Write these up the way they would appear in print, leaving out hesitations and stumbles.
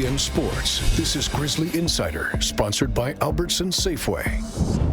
in sports. This is Grizzly Insider, sponsored by Albertson Safeway.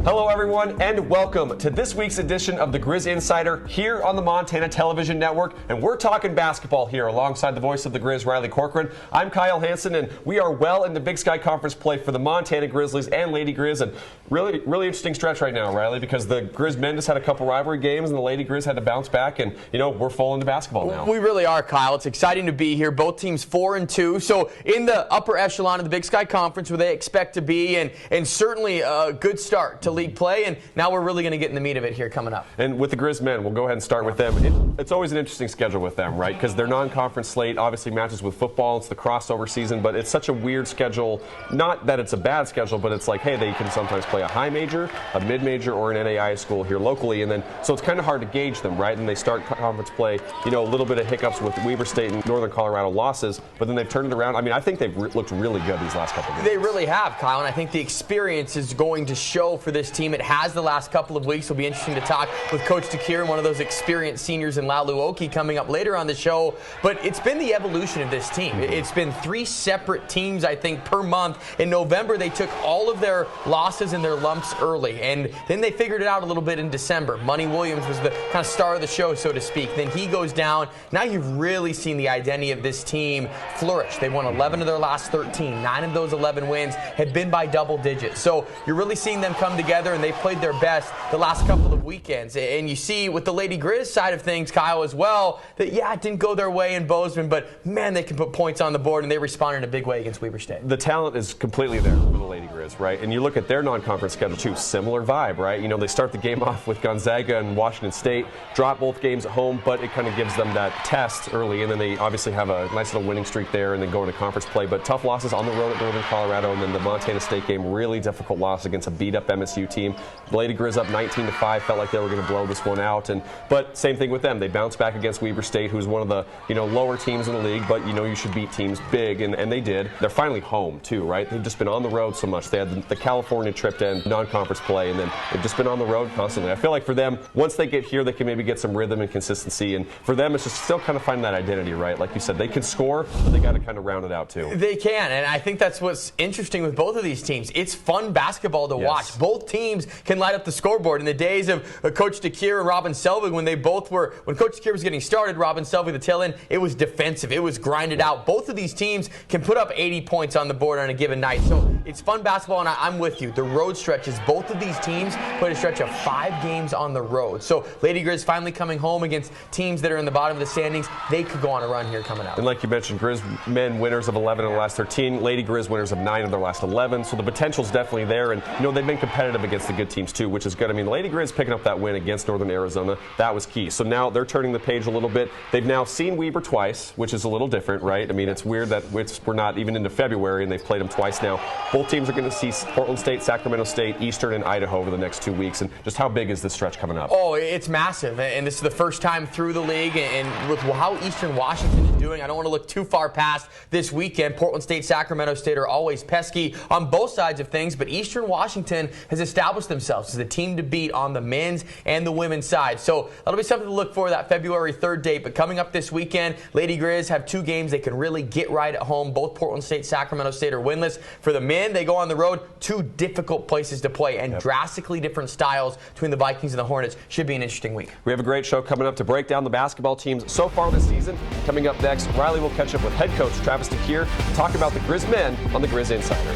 Hello, everyone, and welcome to this week's edition of the Grizz Insider here on the Montana Television Network. And we're talking basketball here alongside the voice of the Grizz, Riley Corcoran. I'm Kyle Hansen, and we are well in the Big Sky Conference play for the Montana Grizzlies and Lady Grizz. And really interesting stretch right now, Riley, because the Grizz men just had a couple rivalry games, and the Lady Grizz had to bounce back. And, you know, we're full into basketball now. We really are, Kyle. It's exciting to be here. Both teams 4-2. So in the upper echelon of the Big Sky Conference where they expect to be, and certainly a good start to league play. And now we're really going to get in the meat of it here coming up. And with the Grizz men, we'll go ahead and start with them. It's always an interesting schedule with them, right? Because their non-conference slate obviously matches with football. It's the crossover season, but it's such a weird schedule. Not that it's a bad schedule, but it's like, hey, they can sometimes play a high major, a mid-major, or an NAIA school here locally. And then, so it's kind of hard to gauge them, right? And they start conference play, you know, a little bit of hiccups with Weber State and Northern Colorado losses, but then they've turned it around. I mean, I think they've looked really good these last couple of games. They really have, Kyle, and I think the experience is going to show for this team. It has the last couple of weeks. It'll be interesting to talk with Coach DeKeer and one of those experienced seniors in Laolu Oke coming up later on the show. But it's been the evolution of this team. It's been 3 separate teams, I think, per month. In November, they took all of their losses and their lumps early, and then they figured it out a little bit in December. Money Williams was the kind of star of the show, so to speak. Then he goes down. Now you've really seen the identity of this team flourish. They won 11 of their last 13. 9 of those 11 wins have been by double digits. So you're really seeing them come together, and they played their best the last couple of weekends. And you see with the Lady Grizz side of things, Kyle, as well, that, yeah, it didn't go their way in Bozeman, but, man, they can put points on the board, and they responded in a big way against Weber State. The talent is completely there for the Lady Grizz, right? And you look at their non-conference schedule, too. Similar vibe, right? You know, they start the game off with Gonzaga and Washington State, drop both games at home, but it kind of gives them that test early, and then they obviously have a nice little winning streak there and then go into conference play. But tough losses on the road at Northern Colorado, and then the Montana State game, really difficult loss against a beat-up MSU team. The Lady Grizz up 19-5, felt like they were going to blow this one out. But same thing with them. They bounced back against Weber State, who's one of the, you know, lower teams in the league, but, you know, you should beat teams big, and they did. They're finally home, too, right? They've just been on the road so much. They had the California trip to end non-conference play, and then they've just been on the road constantly. I feel like for them, once they get here, they can maybe get some rhythm and consistency, and for them, it's just still kind of finding that identity, right? Like you said, they can score, but they got to kind of round it out, too. They can, and I think that's what's interesting with both of these teams. It's fun basketball to watch. Both teams can light up the scoreboard. In the days of Coach DeKeer and Robin Selvig, when Coach DeKeer was getting started, Robin Selvig, the tail end, it was defensive. It was grinded out. Both of these teams can put up 80 points on the board on a given night. So it's fun basketball, and I'm with you. The road stretches, both of these teams played a stretch of 5 games on the road. So Lady Grizz finally coming home against teams that are in the bottom of the standings. They could go on a run here coming out. And like you mentioned, Grizz men winners of 11 of the last 13, Lady Grizz winners of 9 of their last 11. So the potential's definitely there, and you know they've been competitive against the good teams too, which is good. I mean, Lady Grizz picking up that win against Northern Arizona, that was key. So now they're turning the page a little bit. They've now seen Weber twice, which is a little different, right? I mean, it's weird that we're not even into February and they've played them twice now. Both teams are going to see Portland State, Sacramento State, Eastern, and Idaho over the next 2 weeks. And just how big is this stretch coming up? Oh, it's massive, and this is the first time through the league, and with how Eastern Washington is doing, I don't want to look too far past this weekend. Portland State, Sacramento State are always pesky on both sides of things, but Eastern Washington has established themselves as the team to beat on the men's and the women's side. So that'll be something to look for, that February 3rd date. But coming up this weekend, Lady Grizz have 2 games they can really get right at home. Both Portland State, Sacramento State are winless. For the men, they go on the road, 2 difficult places to play, and drastically different styles between the Vikings and the Hornets. Should be an interesting week. We have a great show coming up to break down the basketball teams so far this season. Coming up next, Riley will catch up with head coach Travis DeKeer to talk about the Grizz men on the Grizz Insider.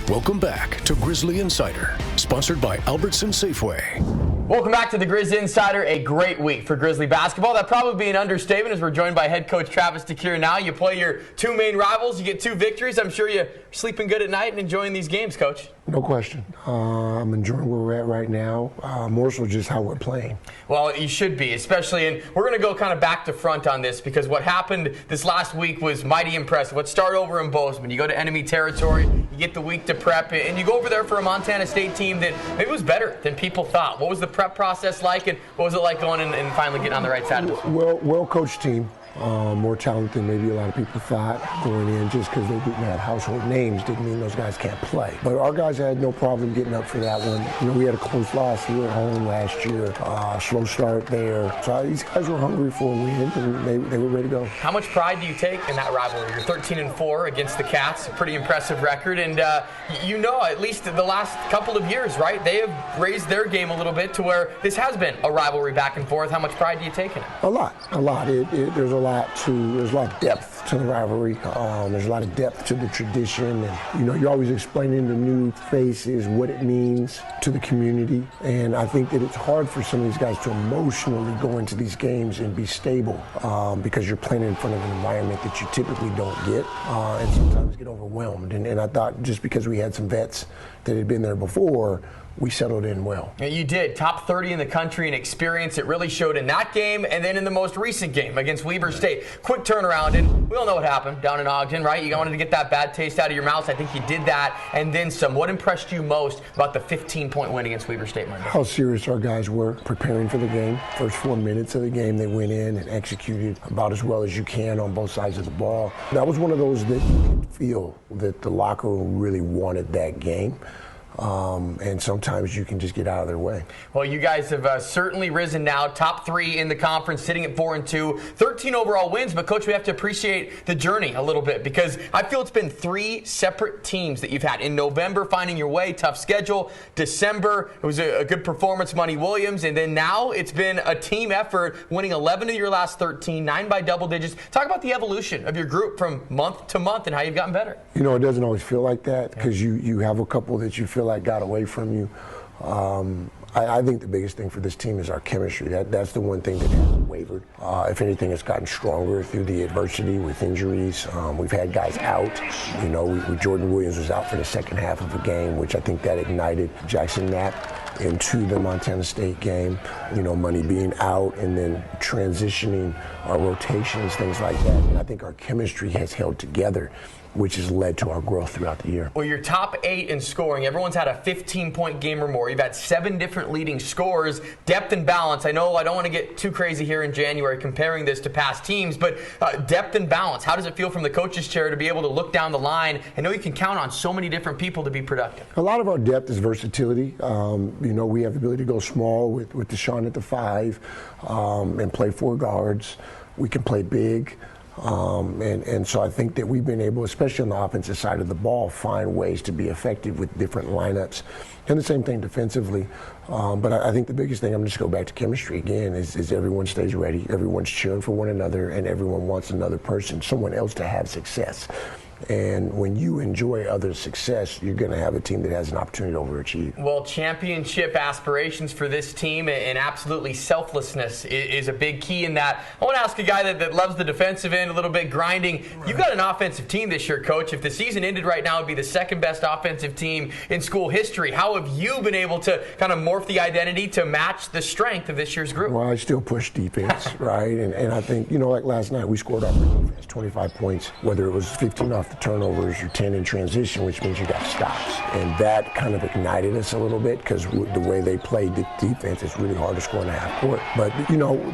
Welcome back to Grizzly Insider, sponsored by Albertson Safeway. Welcome back to the Grizz Insider. A great week for Grizzly basketball. That'd probably be an understatement as we're joined by head coach Travis DeKeer. Now you play your 2 main rivals. You get 2 victories. I'm sure you're sleeping good at night and enjoying these games, Coach. No question. I'm enjoying where we're at right now. More so just how we're playing. Well, you should be, especially, and we're going to go kind of back to front on this because what happened this last week was mighty impressive. Let's start over in Bozeman. You go to enemy territory, you get the week to prep, and you go over there for a Montana State team that maybe was better than people thought. What was the prep process like, and what was it like going in and finally getting on the right side of it? Well-coached team. more talent than maybe a lot of people thought going in. Just because they didn't have household names didn't mean those guys can't play. But our guys had no problem getting up for that one. We had a close loss here at home last year, slow start there. So these guys were hungry for a win, and they were ready to go. How much pride do you take in that rivalry? You're 13-4 against the Cats, a pretty impressive record, and at least the last couple of years, right? They have raised their game a little bit to where this has been a rivalry back and forth. How much pride do you take in it? A lot. There's a lot of depth to the rivalry. There's a lot of depth to the tradition, and you're always explaining to new faces what it means to the community. And I think that it's hard for some of these guys to emotionally go into these games and be stable because you're playing in front of an environment that you typically don't get, and sometimes get overwhelmed. And I thought just because we had some vets that had been there before, we settled in well. Yeah, you did. Top 30 in the country in experience. It really showed in that game and then in the most recent game against Weber State. Quick turnaround, and we all know what happened down in Ogden, right? You wanted to get that bad taste out of your mouth. I think you did that, and then some. What impressed you most about the 15-point win against Weber State Monday? How serious our guys were preparing for the game. First 4 minutes of the game, they went in and executed about as well as you can on both sides of the ball. That was one of those that you could feel that the locker room really wanted that game. And sometimes you can just get out of their way. Well, you guys have certainly risen now. Top 3 in the conference, sitting at 4-2. 13 overall wins, but Coach, we have to appreciate the journey a little bit because I feel it's been 3 separate teams that you've had. In November, finding your way, tough schedule. December, it was a good performance, Monty Williams. And then now it's been a team effort, winning 11 of your last 13, 9 by double digits. Talk about the evolution of your group from month to month and how you've gotten better. It doesn't always feel like that because you have a couple that you feel like got away from you. I think the biggest thing for this team is our chemistry. That's the one thing that hasn't wavered. If anything, it's gotten stronger through the adversity with injuries. We've had guys out. Jordan Williams was out for the second half of the game, which I think that ignited Jackson Knapp into the Montana State game. Money being out and then transitioning our rotations, things like that. And I think our chemistry has held together, which has led to our growth throughout the year. Well, you're top 8 in scoring. Everyone's had a 15-point game or more. You've had 7 different leading scorers. Depth and balance. I know I don't want to get too crazy here in January comparing this to past teams, but depth and balance. How does it feel from the coach's chair to be able to look down the line? I know you can count on so many different people to be productive. A lot of our depth is versatility. We have the ability to go small with Deshaun at the 5 and play 4 guards. We can play big. And so I think that we've been able, especially on the offensive side of the ball, find ways to be effective with different lineups. And the same thing defensively. But I think the biggest thing, I'm just go back to chemistry again, is everyone stays ready. Everyone's cheering for one another, and everyone wants another person, someone else to have success. And when you enjoy others' success, you're going to have a team that has an opportunity to overachieve. Well, championship aspirations for this team and absolutely selflessness is a big key in that. I want to ask a guy that loves the defensive end, a little bit grinding. You've got an offensive team this year, Coach. If the season ended right now, it would be the second best offensive team in school history. How have you been able to kind of morph the identity to match the strength of this year's group? Well, I still push defense, right? And I think, like last night, we scored off our defense, 25 points, whether it was 15 off the turnovers or 10 in transition, which means you got stops. And that kind of ignited us a little bit because the way they played the defense, it's really hard to score in a half court. But,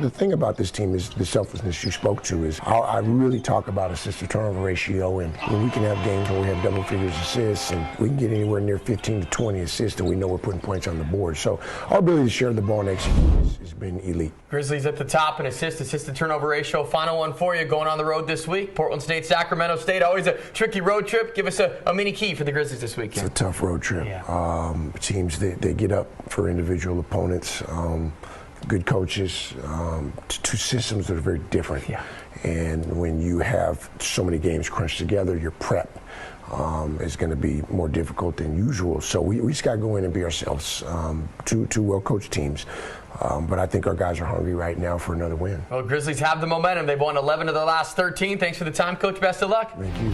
the thing about this team is the selflessness you spoke to is I really talk about assist to turnover ratio, and when we can have games where we have double figures assists and we can get anywhere near 15 to 20 assists and we know we're putting points on the board. So our ability to share the ball and execute has been elite. Grizzlies at the top in assist to turnover ratio. Final one for you going on the road this week. Portland State, Sacramento State. Always a tricky road trip. Give us a mini key for the Grizzlies this weekend. It's a tough road trip. Yeah. Teams, they get up for individual opponents. Good coaches, 2 systems that are very different. Yeah. And when you have so many games crunched together, your prep is going to be more difficult than usual. So we just got to go in and be ourselves. 2 well-coached teams. But I think our guys are hungry right now for another win. Well, Grizzlies have the momentum. They've won 11 of their last 13. Thanks for the time, Coach. Best of luck. Thank you.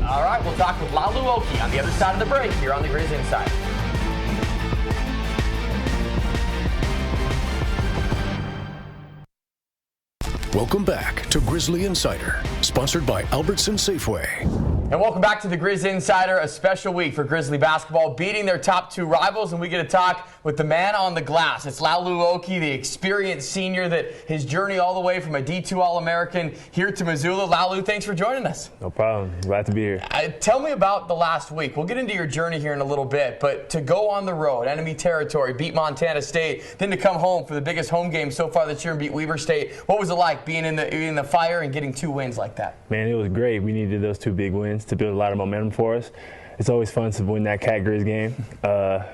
All right, we'll talk with Laolu Oke on the other side of the break here on the Grizzly Insider. Welcome back to Grizzly Insider, sponsored by Albertson Safeway. And welcome back to the Grizz Insider, a special week for Grizzly basketball, beating their top two rivals, and we get to talk with the man on the glass. It's Laolu Oke, the experienced senior, that his journey all the way from a D2 All-American here to Missoula. Laolu, thanks for joining us. No problem. Glad to be here. Tell me about the last week. We'll get into your journey here in a little bit, but to go on the road, enemy territory, beat Montana State, then to come home for the biggest home game so far this year and beat Weber State, what was it like being in the fire and getting 2 wins like that? Man, it was great. We needed those 2 big wins to build a lot of momentum for us. It's always fun to win that Cat Grizz game.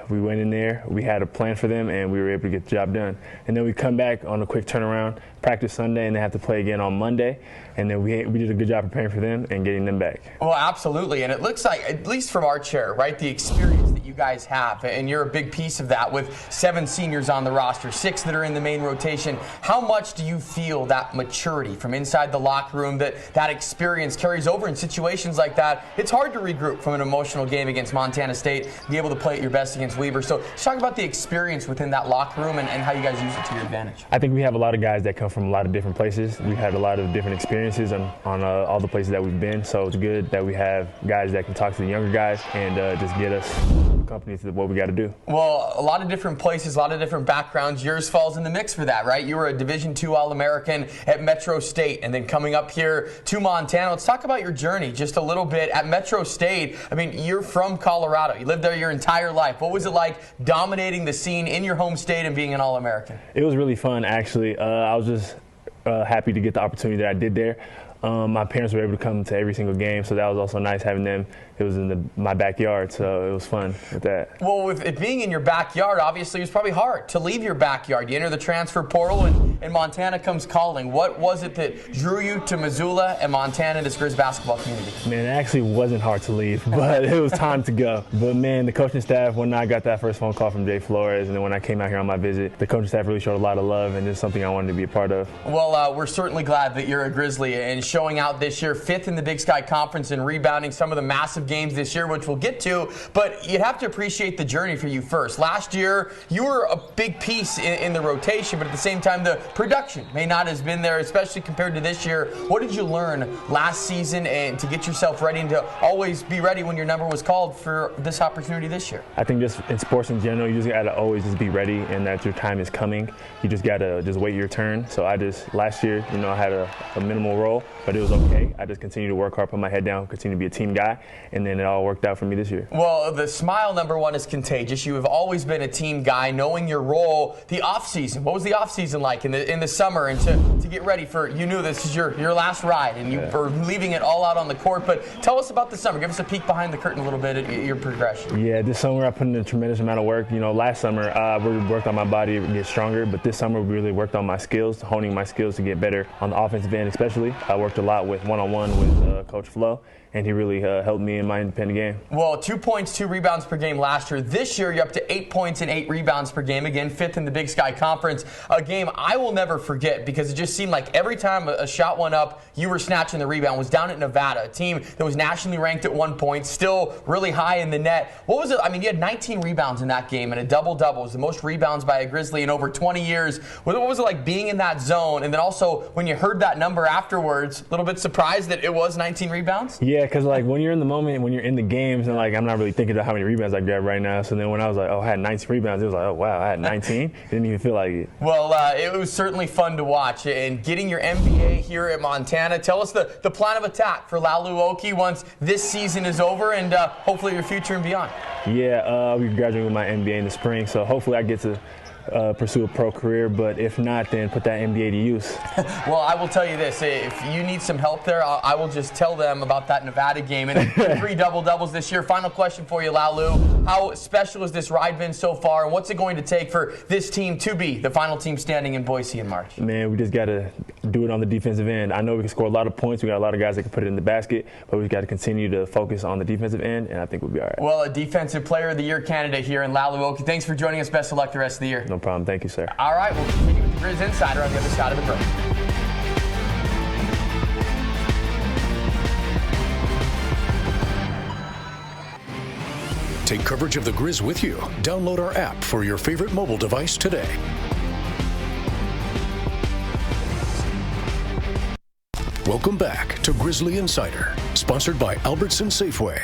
We went in there, we had a plan for them, and we were able to get the job done. And then we come back on a quick turnaround, practice Sunday, and they have to play again on Monday. And then we did a good job preparing for them and getting them back. Well, absolutely. And it looks like, at least from our chair, right, the experience that you guys have, and you're a big piece of that with 7 seniors on the roster, 6 that are in the main rotation. How much do you feel that maturity from inside the locker room, that experience carries over in situations like that? It's hard to regroup from an emotional game against Montana State, be able to play at your best against Weber. So let's talk about the experience within that locker room and how you guys use it to your advantage. I think we have a lot of guys that come from a lot of different places. We've had a lot of different experiences on all the places that we've been. So it's good that we have guys that can talk to the younger guys and just get us company to what we got to do. Well, a lot of different places, a lot of different backgrounds. Yours falls in the mix for that, right? You were a Division II All-American at Metro State, and then coming up here to Montana. Let's talk about your journey just a little bit at Metro State. I mean, you're from Colorado. You lived there your entire life. What was it like dominating the scene in your home state and being an All-American? It was really fun, actually. I was just happy to get the opportunity that I did there. My parents were able to come to every single game, so that was also nice having them. It was in my backyard, so it was fun with that. Well, with it being in your backyard, obviously it was probably hard to leave your backyard. You enter the transfer portal, and Montana comes calling. What was it that drew you to Missoula and Montana and this Grizz basketball community? Man, it actually wasn't hard to leave, but it was time to go. But man, the coaching staff, when I got that first phone call from Jay Flores, and then when I came out here on my visit, the coaching staff really showed a lot of love, and it's something I wanted to be a part of. Well, we're certainly glad that you're a Grizzly and showing out this year, 5th in the Big Sky Conference and rebounding some of the massive games this year, which we'll get to. But you'd have to appreciate the journey for you first. Last year, you were a big piece in the rotation, but at the same time, the production may not have been there, especially compared to this year. What did you learn last season and to get yourself ready and to always be ready when your number was called for this opportunity this year? I think just in sports in general, you just got to always just be ready and that your time is coming. You just got to just wait your turn. So last year, I had a minimal role, but it was okay. I just continued to work hard, put my head down, continue to be a team guy, and then it all worked out for me this year. Well, the smile, number one, is contagious. You have always been a team guy, knowing your role. The offseason, what was the offseason like in the summer and to get ready for, you knew this is your last ride and you were leaving it all out on the court, but tell us about the summer. Give us a peek behind the curtain a little bit at your progression. Yeah, this summer I put in a tremendous amount of work. Last summer I really worked on my body to get stronger, but this summer we really worked on my skills, honing my skills to get better on the offensive end especially. I worked a lot with one-on-one with Coach Flo, and he really helped me in my independent game. Well, 2 points, 2 rebounds per game last year. This year, you're up to 8 points and 8 rebounds per game. Again, 5th in the Big Sky Conference. A game I will never forget because it just seemed like every time a shot went up, you were snatching the rebound. It was down at Nevada, a team that was nationally ranked at 1 point, still really high in the net. What was it? I mean, you had 19 rebounds in that game and a double-double. It was the most rebounds by a Grizzly in over 20 years. What was it like being in that zone? And then also, when you heard that number afterwards, a little bit surprised that it was 19 rebounds? Yeah, because when you're in the moment, when you're in the games, and I'm not really thinking about how many rebounds I grabbed right now. So then when I was like, I had 19 rebounds, it was like, oh wow, I had 19. It didn't even feel like it. Well, it was certainly fun to watch. And getting your MBA here at Montana, tell us the plan of attack for Laolu Oke once this season is over and hopefully your future and beyond. Yeah, I'll be graduating with my MBA in the spring, so hopefully I get to pursue a pro career, but if not, then put that MBA to use. Well, I will tell you this, if you need some help there, I will just tell them about that Nevada game and 3 double-doubles this year. Final question for you, Laolu. How special has this ride been so far, and what's it going to take for this team to be the final team standing in Boise in March? Man, we just got to do it on the defensive end. I know we can score a lot of points. We got a lot of guys that can put it in the basket, but we've got to continue to focus on the defensive end, and I think we'll be all right. Well, a Defensive Player of the Year candidate here in Laolu Oke. Thanks for joining us. Best of luck the rest of the year. No problem. Thank you, sir. All right, we'll continue with the Grizz Insider on the other side of the break. Take coverage of the Grizz with you. Download our app for your favorite mobile device today. Welcome back to Grizzly Insider, sponsored by Albertson Safeway.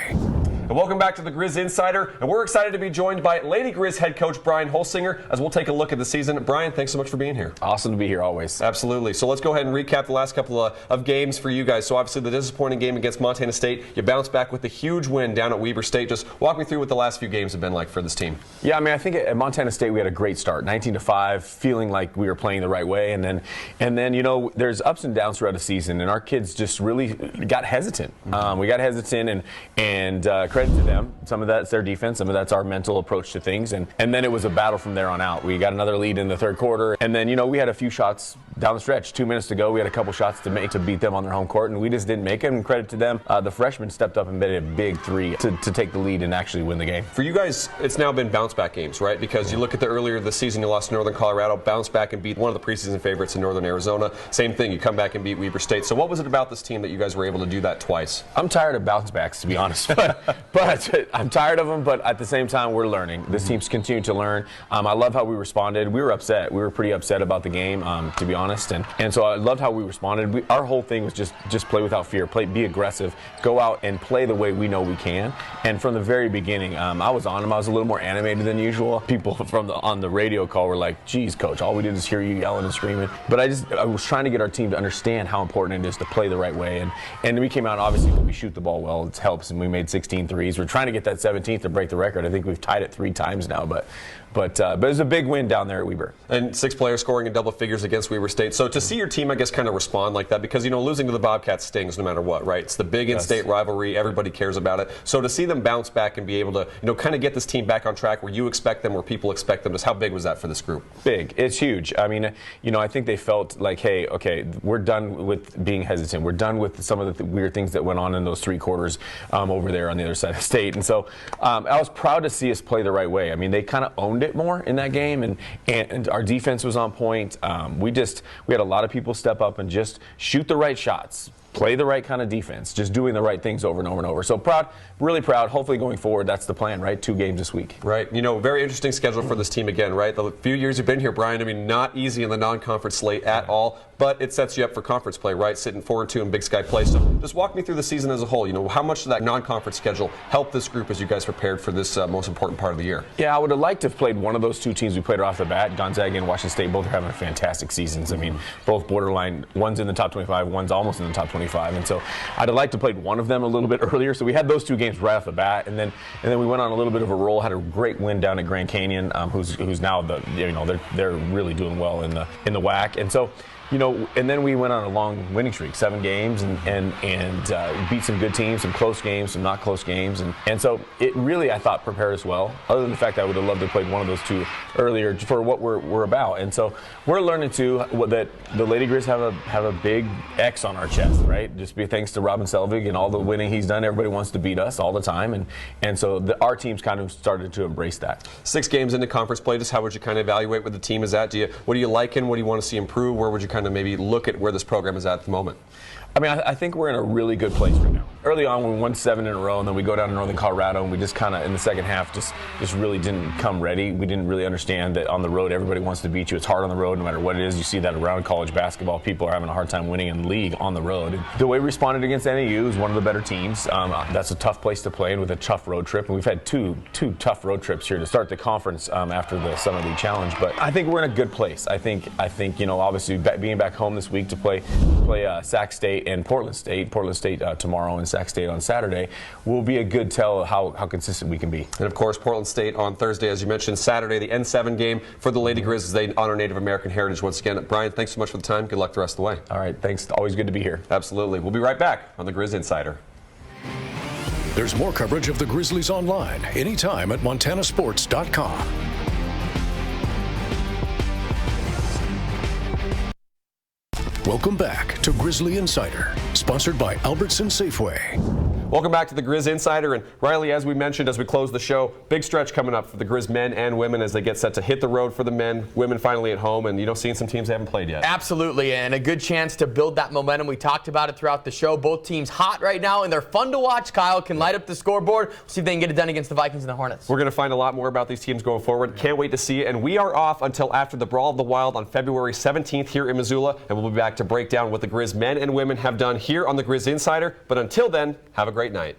And welcome back to the Grizz Insider, and we're excited to be joined by Lady Grizz head coach Brian Holsinger as we'll take a look at the season. Brian, thanks so much for being here. Awesome to be here always. Absolutely. So let's go ahead and recap the last couple of games for you guys. So obviously the disappointing game against Montana State, you bounced back with a huge win down at Weber State. Just walk me through what the last few games have been like for this team. Yeah, I mean, I think at Montana State we had a great start, 19-5, feeling like we were playing the right way, and then you know, there's ups and downs throughout the season, and our kids just really got hesitant. We got hesitant, and credit to them. Some of that's their defense, some of that's our mental approach to things, and then it was a battle from there on out. We got another lead in the third quarter, and then, you know, we had a few shots down the stretch. 2 minutes to go, we had a couple shots to make to beat them on their home court, and we just didn't make it, and credit to them. The freshmen stepped up and made a big three to take the lead and actually win the game. For you guys, it's now been bounce back games, right? Because you look at the earlier this season, you lost to Northern Colorado, bounced back and beat one of the preseason favorites in Northern Arizona. Same thing, you come back and beat Weber State. So what was it about this team that you guys were able to do that twice? I'm tired of bounce backs, to be honest, but I'm tired of them, but at the same time, we're learning. This team's continuing to learn. I love how we responded. We were upset. We were pretty upset about the game, to be honest, and so I loved how we responded. Our whole thing was just play without fear, be aggressive, go out and play the way we know we can. And from the very beginning, I was on them. I was a little more animated than usual. People on the radio call were like, "Geez, coach, all we did is hear you yelling and screaming." But I was trying to get our team to understand how important it is to play the right way. And we came out, obviously, when we shoot the ball well, it helps, and we made 16 threes. We're trying to get that 17th to break the record. I think we've tied it 3 times now, but it was a big win down there at Weber. And 6 players scoring in double figures against Weber State. So to see your team, I guess, kind of respond like that, because, you know, losing to the Bobcats stings no matter what, right? It's the big in-state rivalry. Everybody cares about it. So to see them bounce back and be able to, you know, kind of get this team back on track where you expect them, where people expect them, just how big was that for this group? Big. It's huge. I mean, you know, I think they felt like, hey, okay, we're done with being hesitant. We're done with some of the weird things that went on in those 3 quarters over there on the other side of the state. And so I was proud to see us play the right way. I mean, they kind of owned it more in that game, and our defense was on point. We had a lot of people step up and just shoot the right shots, play the right kind of defense, just doing the right things over and over and over. So proud, really proud. Hopefully going forward, that's the plan, right? 2 games this week. Right. You know, very interesting schedule for this team again, right? The few years you've been here, Brian, I mean, not easy in the non-conference slate at all, but it sets you up for conference play, right? Sitting 4-2 in Big Sky play. So just walk me through the season as a whole. You know, how much did that non-conference schedule help this group as you guys prepared for this most important part of the year? Yeah, I would have liked to have played one of those 2 teams we played off the bat. Gonzaga and Washington State both are having fantastic seasons. I mean, both borderline. One's in the top 25, one's almost in the top 25, and so I'd have liked to played one of them a little bit earlier. So we had those 2 games right off the bat, and then we went on a little bit of a roll. Had a great win down at Grand Canyon, who's now they're really doing well in the WAC, and so. You know, and then we went on a long winning streak, 7 games, and beat some good teams, some close games, some not close games, and so it really, I thought, prepared us well. Other than the fact that I would have loved to have played one of those 2 earlier for what we're about, and so we're learning too that the Lady Grizz have a big X on our chest, right? Just be thanks to Robin Selvig and all the winning he's done. Everybody wants to beat us all the time, and so our team's kind of started to embrace that. 6 games into conference play, just how would you kind of evaluate where the team is at? What do you like and what do you want to see improve? Where would you kind of maybe look at where this program is at the moment? I mean, I think we're in a really good place right now. Early on, we won 7 in a row, and then we go down to Northern Colorado, and we just kind of, in the second half, just really didn't come ready. We didn't really understand that on the road, everybody wants to beat you. It's hard on the road, no matter what it is. You see that around college basketball. People are having a hard time winning in the league on the road. And the way we responded against NAU is one of the better teams. That's a tough place to play in with a tough road trip, and we've had two tough road trips here to start the conference after the Summer League Challenge. But I think we're in a good place. I think you know, obviously being back home this week to play Sac State and Portland State tomorrow and Sac State on Saturday will be a good tell how consistent we can be. And of course, Portland State on Thursday, as you mentioned, Saturday, the N7 game for the Lady Grizz as they honor Native American heritage once again. Brian, thanks so much for the time. Good luck the rest of the way. All right, thanks. Always good to be here. Absolutely. We'll be right back on the Grizz Insider. There's more coverage of the Grizzlies online anytime at montanasports.com. Welcome back to Grizzly Insider, sponsored by Albertson Safeway. Welcome back to the Grizz Insider. And Riley, as we mentioned as we close the show, big stretch coming up for the Grizz men and women as they get set to hit the road for the men, women finally at home, and seeing some teams they haven't played yet. Absolutely, and a good chance to build that momentum. We talked about it throughout the show. Both teams hot right now, and they're fun to watch. Kyle can light up the scoreboard. We'll see if they can get it done against the Vikings and the Hornets. We're going to find a lot more about these teams going forward. Can't wait to see it. And we are off until after the Brawl of the Wild on February 17th here in Missoula, and we'll be back to break down what the Grizz men and women have done here on the Grizz Insider. But until then, have a great night.